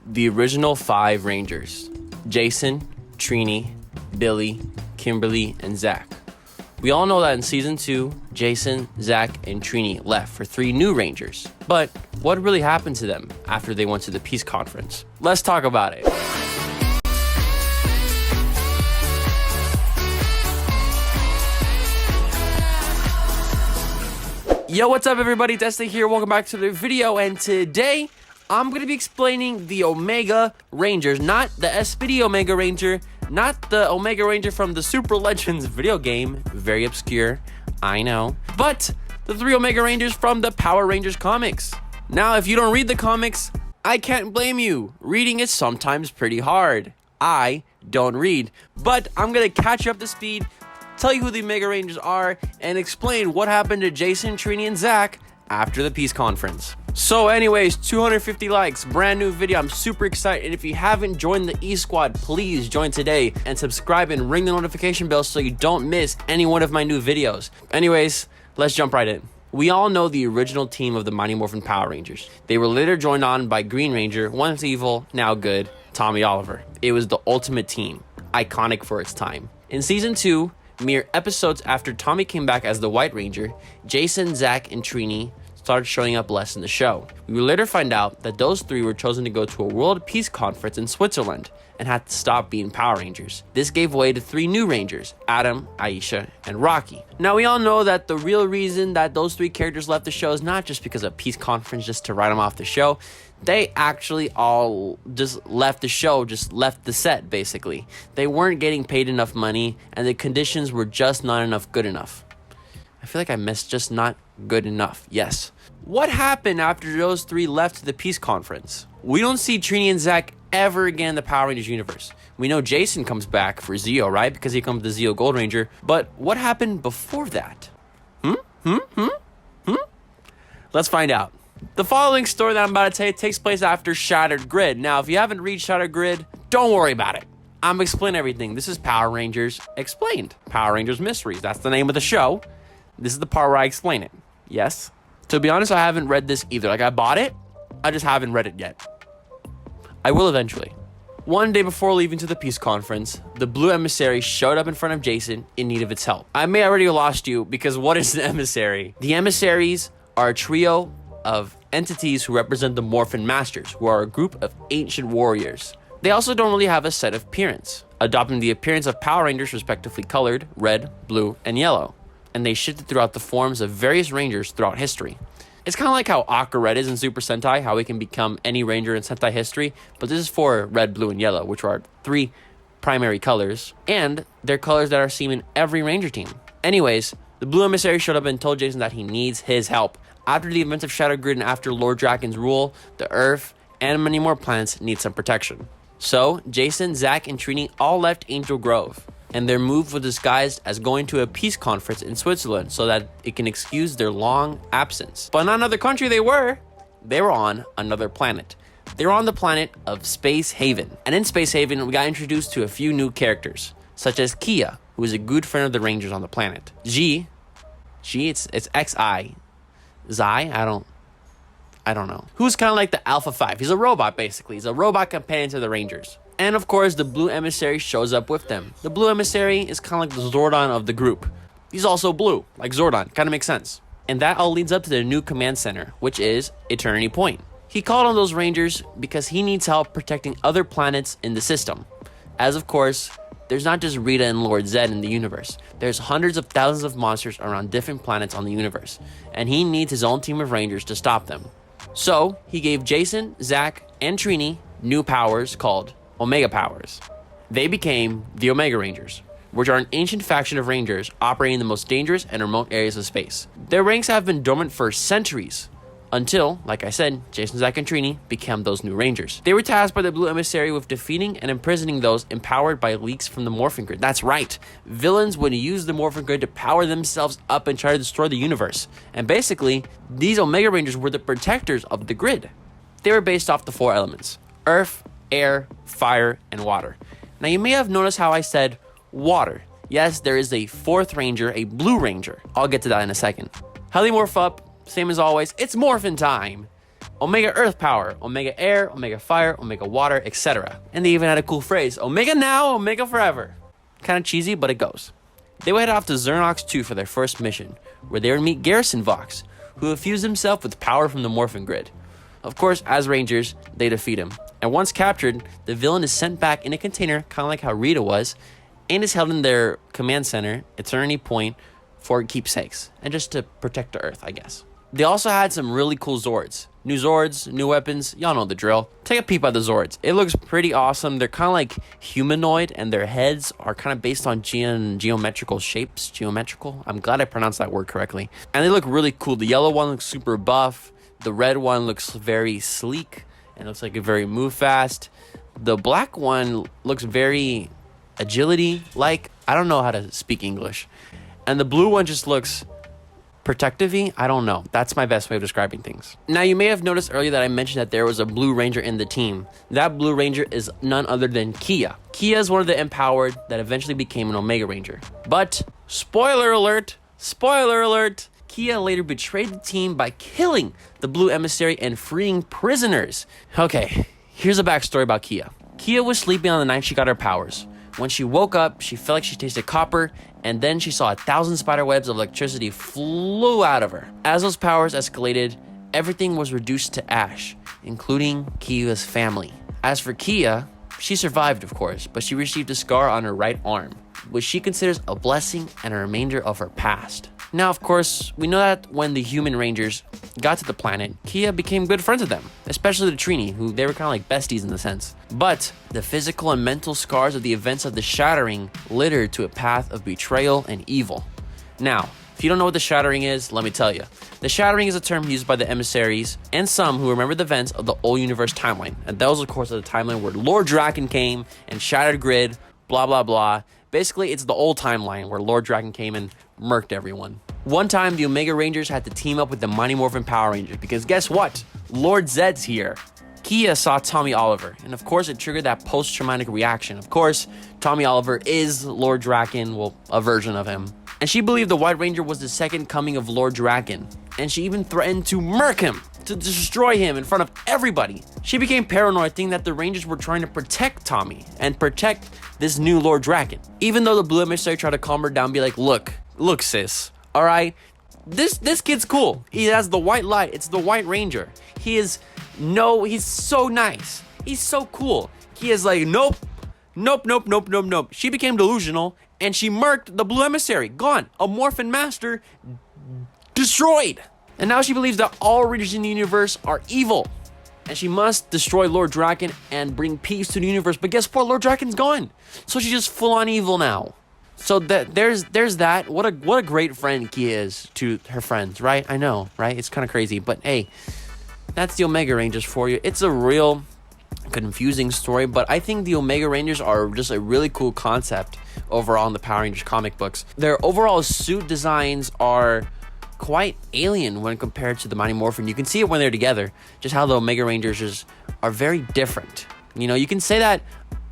The original 5 Rangers: Jason, Trini, Billy, Kimberly, and Zack. We all know that in Season 2, Jason, Zack, and Trini left for 3 new Rangers. But what really happened to them after they went to the peace conference? Let's talk about it. Yo, what's up everybody? It's Este here. Welcome back to the video, and today I'm going to be explaining the Omega Rangers, not the SPD Omega Ranger, not the Omega Ranger from the Super Legends video game, very obscure, I know, but the 3 Omega Rangers from the Power Rangers comics. Now, if you don't read the comics, I can't blame you. Reading is sometimes pretty hard. I don't read, but I'm going to catch you up to speed, tell you who the Omega Rangers are, and explain what happened to Jason, Trini, and Zack after the peace conference. So anyways, 250 likes, brand new video. I'm super excited, and if you haven't joined the E-Squad, please join today and subscribe and ring the notification bell so you don't miss any one of my new videos. Anyways, let's jump right in. We all know the original team of the Mighty Morphin Power Rangers. They were later joined on by Green Ranger, once evil, now good, Tommy Oliver. It was the ultimate team, iconic for its time. In Season 2, mere episodes after Tommy came back as the White Ranger, Jason, Zack, and Trini started showing up less in the show. We would later find out that those 3 were chosen to go to a World Peace Conference in Switzerland and had to stop being Power Rangers. This gave way to 3 new Rangers: Adam, Aisha, and Rocky. Now, we all know that the real reason that those 3 characters left the show is not just because of Peace Conference, just to write them off the show. They actually all just left the show, just left the set, basically. They weren't getting paid enough money, and the conditions were just not enough good enough. I feel like I missed just not good enough. Yes. What happened after those 3 left the peace conference? We don't see Trini and Zack ever again in the Power Rangers universe. We know Jason comes back for Zeo, right? Because he comes the Zeo Gold Ranger. But what happened before that? Let's find out. The following story that I'm about to tell you takes place after Shattered Grid. Now, if you haven't read Shattered Grid, don't worry about it. I'm explaining everything. This is Power Rangers Explained. Power Rangers Mysteries. That's the name of the show. This is the part where I explain it. Yes? To be honest, I haven't read this either. Like, I bought it, I just haven't read it yet. I will eventually. One day before leaving to the peace conference, the Blue Emissary showed up in front of Jason in need of its help. I may already have lost you, because what is an emissary? The emissaries are a trio of entities who represent the Morphin Masters, who are a group of ancient warriors. They also don't really have a set of appearance, adopting the appearance of Power Rangers respectively colored red, blue, and yellow. And they shifted throughout the forms of various Rangers throughout history. It's kind of like how Aqua Red is in Super Sentai, how we can become any Ranger in Sentai history, but this is for red, blue, and yellow, which are 3 primary colors, and they're colors that are seen in every Ranger team. Anyways, the Blue Emissary showed up and told Jason that he needs his help. After the events of Shattered Grid and after Lord Draken's rule, the Earth and many more planets need some protection. So, Jason, Zack, and Trini all left Angel Grove, and their move was disguised as going to a peace conference in Switzerland so that it can excuse their long absence. But not another country they were on another planet. They were on the planet of Space Haven. And in Space Haven, we got introduced to a few new characters, such as Kiya, who is a good friend of the Rangers on the planet. It's X-I. Zai? I don't know. Who's kind of like the Alpha 5. He's a robot, basically. He's a robot companion to the Rangers. And of course, the Blue Emissary shows up with them. The Blue Emissary is kind of like the Zordon of the group. He's also blue, like Zordon. Kind of makes sense. And that all leads up to their new command center, which is Eternity Point. He called on those Rangers because he needs help protecting other planets in the system. As of course, there's not just Rita and Lord Zed in the universe. There's hundreds of thousands of monsters around different planets on the universe. And he needs his own team of Rangers to stop them. So, he gave Jason, Zack, and Trini new powers called Omega Powers. They became the Omega Rangers, which are an ancient faction of Rangers operating in the most dangerous and remote areas of space. Their ranks have been dormant for centuries, until, like I said, Jason, Zack, and Trini became those new Rangers. They were tasked by the Blue Emissary with defeating and imprisoning those empowered by leaks from the Morphin Grid. That's right, villains would use the Morphin Grid to power themselves up and try to destroy the universe. And basically, these Omega Rangers were the protectors of the grid. They were based off the 4 elements: earth, air, fire, and water. Now you may have noticed how I said water. Yes, there is a 4th Ranger, a Blue Ranger. I'll get to that in a second. How they morph up? Same as always, it's morphin' time. Omega Earth power, Omega Air, Omega Fire, Omega Water, etc. And they even had a cool phrase, Omega now, Omega forever. Kind of cheesy, but it goes. They would head off to Xernox 2 for their first mission, where they would meet Garrison Vox, who would fuse himself with power from the Morphin Grid. Of course, as Rangers, they defeat him. And once captured, the villain is sent back in a container, kind of like how Rita was, and is held in their command center, Eternity Point, for keepsakes, and just to protect the Earth, I guess. They also had some really cool zords. New zords, new weapons, y'all know the drill. Take a peep at the zords. It looks pretty awesome. They're kind of like humanoid, and their heads are kind of based on geometrical shapes. Geometrical? I'm glad I pronounced that word correctly. And they look really cool. The yellow one looks super buff. The red one looks very sleek, and looks like it very move fast. The black one looks very agility-like. I don't know how to speak English. And the blue one just looks protective-y. I don't know. That's my best way of describing things. Now, you may have noticed earlier that I mentioned that there was a Blue Ranger in the team. That Blue Ranger is none other than Kiya. Kiya is one of the empowered that eventually became an Omega Ranger. But, spoiler alert, Kiya later betrayed the team by killing the Blue Emissary and freeing prisoners. Okay, here's a backstory about Kiya. Kiya was sleeping on the night she got her powers. When she woke up, she felt like she tasted copper, and then she saw 1,000 spider webs of electricity flew out of her. As those powers escalated, everything was reduced to ash, including Kiya's family. As for Kiya, she survived, of course, but she received a scar on her right arm, which she considers a blessing and a remainder of her past. Now, of course, we know that when the human Rangers got to the planet, Kiya became good friends with them, especially the Trini, who they were kind of like besties in a sense. But the physical and mental scars of the events of the Shattering led her to a path of betrayal and evil. Now, if you don't know what the Shattering is, let me tell you. The Shattering is a term used by the emissaries and some who remember the events of the old universe timeline. And that was, of course, the timeline where Lord Draken came and shattered Grid, blah, blah, blah. Basically, it's the old timeline where Lord Draken came and murked everyone. One time, the Omega Rangers had to team up with the Mighty Morphin Power Rangers because guess what? Lord Zed's here. Kiya saw Tommy Oliver, and of course, it triggered that post-traumatic reaction. Of course, Tommy Oliver is Lord Draken, well, a version of him. And she believed the White Ranger was the second coming of Lord Draken. And she even threatened to murk him, to destroy him in front of everybody. She became paranoid, thinking that the Rangers were trying to protect Tommy and protect this new Lord Draken. Even though the Blue Emissary tried to calm her down, be like, look sis, all right? This kid's cool. He has the white light. It's the White Ranger. He's so nice. He's so cool. He is like, nope. She became delusional, and she murked the Blue Emissary. Gone. A Morphin Master destroyed. And now she believes that all Rangers in the universe are evil. And she must destroy Lord Draken and bring peace to the universe. But guess what? Lord Draken's gone. So she's just full on evil now. So there's that. What a great friend Kiya is to her friends, right? I know, right? It's kind of crazy. But hey, that's the Omega Rangers for you. It's a real confusing story, but I think the Omega Rangers are just a really cool concept overall in the Power Rangers comic books. Their overall suit designs are quite alien when compared to the Mighty Morphin. You can see it when they're together, just how the Omega Rangers just are very different. You know, you can say that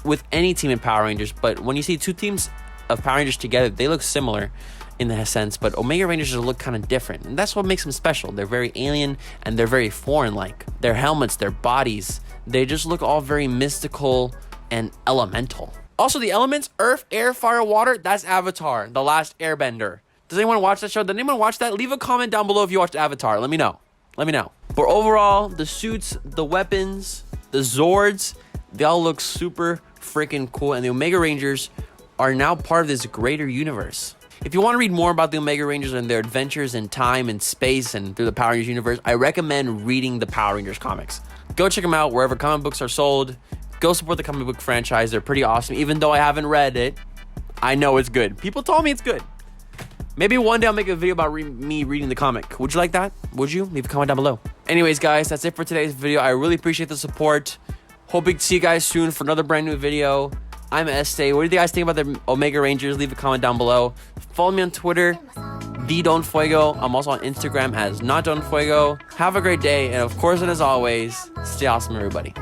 with any team in Power Rangers, but when you see two teams of Power Rangers together, they look similar in that sense, but Omega Rangers just look kind of different, and that's what makes them special. They're very alien, and they're very foreign-like. Their helmets, their bodies, they just look all very mystical and elemental. Also, the elements, earth, air, fire, water, that's Avatar, The Last Airbender. Does anyone watch that show? Did anyone watch that? Leave a comment down below if you watched Avatar. Let me know. But overall, the suits, the weapons, the zords, they all look super freaking cool, and the Omega Rangers are now part of this greater universe. If you want to read more about the Omega Rangers and their adventures in time and space and through the Power Rangers universe, I recommend reading the Power Rangers comics. Go check them out wherever comic books are sold. Go support the comic book franchise. They're pretty awesome. Even though I haven't read it, I know it's good. People told me it's good. Maybe one day I'll make a video about me reading the comic. Would you like that? Would you? Leave a comment down below. Anyways, guys, that's it for today's video. I really appreciate the support. Hoping to see you guys soon for another brand new video. I'm Este. What do you guys think about the Omega Rangers? Leave a comment down below. Follow me on Twitter, @DonFuego. I'm also on Instagram as NotDonFuego. Have a great day, and of course, and as always, stay awesome, everybody.